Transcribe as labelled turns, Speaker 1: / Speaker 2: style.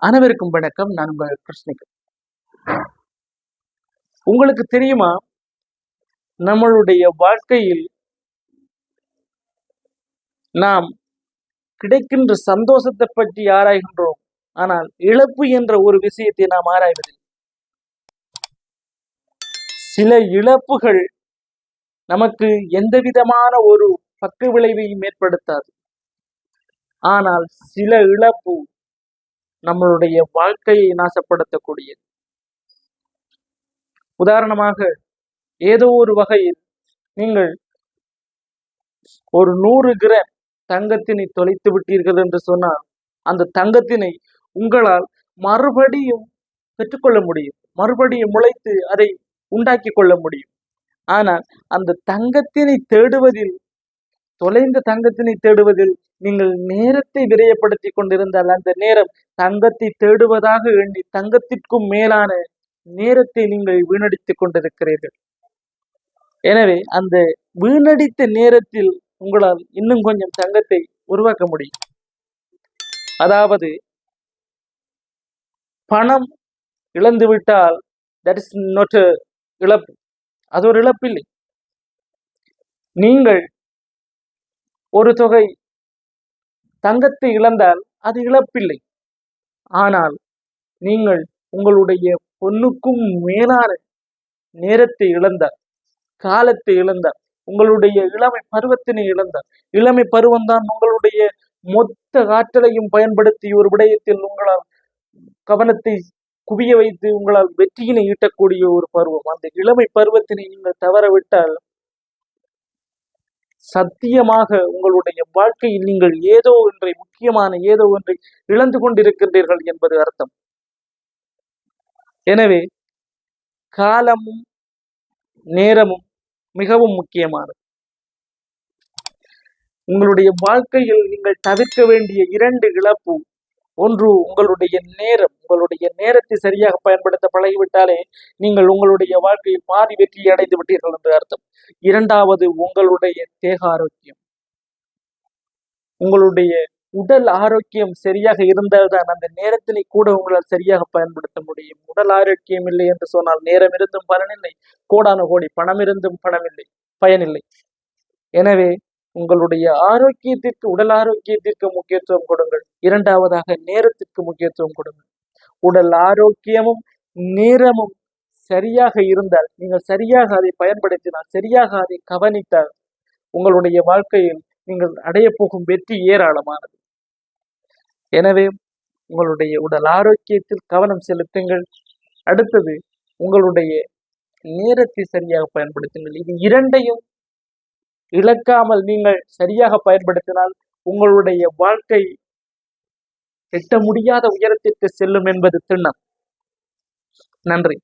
Speaker 1: அனைவருக்கும் வணக்கம். நான் உங்கள் கிருஷ்ணிகன். உங்களுக்கு தெரியுமா, நம்மளுடைய வாழ்க்கையில் நாம் கிடைக்கின்ற சந்தோஷத்தை பற்றி ஆராய்கின்றோம். ஆனால் இழப்பு என்ற ஒரு விஷயத்தை நாம் ஆராய்வதில்லை. சில இழப்புகள் நமக்கு எந்த விதமான ஒரு பக்க விளைவையும் ஏற்படுத்தாது. ஆனால் சில இழப்பு நம்மளுடைய வாழ்க்கையை நாசப்படுத்தக்கூடியது. உதாரணமாக, ஏதோ ஒரு வகையில் நீங்கள் ஒரு 100 கிராம் தங்கத்தினை தொலைத்து விட்டீர்கள் என்று சொன்னால், அந்த தங்கத்தினை உங்களால் மறுபடியும் பெற்றுக்கொள்ள முடியும், மறுபடியும் முளைத்து அதை உண்டாக்கி கொள்ள முடியும். ஆனால் அந்த தங்கத்தினை தேடுவதில், தொலைந்த தங்கத்தினை தேடுவதில் நீங்கள் நேரத்தை விரயப்படுத்தி கொண்டிருந்தால், அந்த நேரம் தங்கத்தை தேடுவதாக எண்ணி தங்கத்திற்கும் மேலான நேரத்தை நீங்கள் வீணடித்துக் கொண்டிருக்கிறீர்கள். எனவே அந்த வீணடித்த நேரத்தில் உங்களால் இன்னும் கொஞ்சம் தங்கத்தை உருவாக்க முடியும். அதாவது, பணம் இழந்து விட்டால் தட் இஸ் நாட் இழப்பு, அது ஒரு இழப்பில்லை. நீங்கள் ஒரு தொகை தங்கத்தை இழந்தால் அது இழப்பில்லை. ஆனால் நீங்கள் உங்களுடைய பொண்ணுக்கும் மேலான நேரத்தை இழந்தார், காலத்தை இழந்தார், உங்களுடைய இளமை பருவத்தினை இழந்தார். இளமை பருவம்தான் உங்களுடைய மொத்த ஆற்றலையும் பயன்படுத்தி ஒரு விடயத்தில் உங்களால் கவனத்தை குவிய வைத்து உங்களால் வெற்றியினை ஈட்டக்கூடிய ஒரு பருவம். அந்த இளமை பருவத்தினை நீங்கள் தவறவிட்டால் சத்தியமாக உங்களுடைய வாழ்க்கையில் நீங்கள் ஏதோ ஒன்றை, முக்கியமான ஏதோ ஒன்றை இழந்து கொண்டிருக்கின்றீர்கள் என்பது அர்த்தம். எனவே காலமும் நேரமும் மிகவும் முக்கியமானது. உங்களுடைய வாழ்க்கையில் நீங்கள் தவிர்க்க வேண்டிய 2 இழப்பு. ஒன்று, உங்களுடைய நேரம். உங்களுடைய நேரத்தை சரியாக பயன்படுத்த பழகிவிட்டாலே நீங்கள் உங்களுடைய வாழ்க்கையில் பாதி வெற்றியை அடைந்து விட்டீர்கள் என்று அர்த்தம். 2வது, உங்களுடைய தேக ஆரோக்கியம். உங்களுடைய உடல் ஆரோக்கியம் சரியாக இருந்தால்தான் அந்த நேரத்தினை கூட உங்களால் சரியாக பயன்படுத்த முடியும். உடல் ஆரோக்கியம் இல்லை என்று சொன்னால் நேரம் இருந்தும் பலனில்லை, கோடான கோடி பணம் இருந்தும் பயனில்லை. எனவே உங்களுடைய ஆரோக்கியத்திற்கு, உடல் ஆரோக்கியத்திற்கு முக்கியத்துவம் கொடுங்கள். 2வதாக நேரத்திற்கு முக்கியத்துவம் கொடுங்கள். உடல் ஆரோக்கியமும் நேரமும் சரியாக இருந்தால், நீங்கள் சரியாக அதை பயன்படுத்தினால், சரியாக அதை கவனித்தால், உங்களுடைய வாழ்க்கையில் நீங்கள் அடைய போகும் வெற்றி ஏராளமானது. எனவே உங்களுடைய உடல் ஆரோக்கியத்தில் கவனம் செலுத்துங்கள். அடுத்தது, உங்களுடைய நேரத்தை சரியாக பயன்படுத்துங்கள். இது 2ஐயும் இழக்காமல் நீங்கள் சரியாக பயன்படுத்தினால் உங்களுடைய வாழ்க்கை எட்ட முடியாத உயரத்திற்கு செல்லும் என்பது திண்ணம். நன்றி.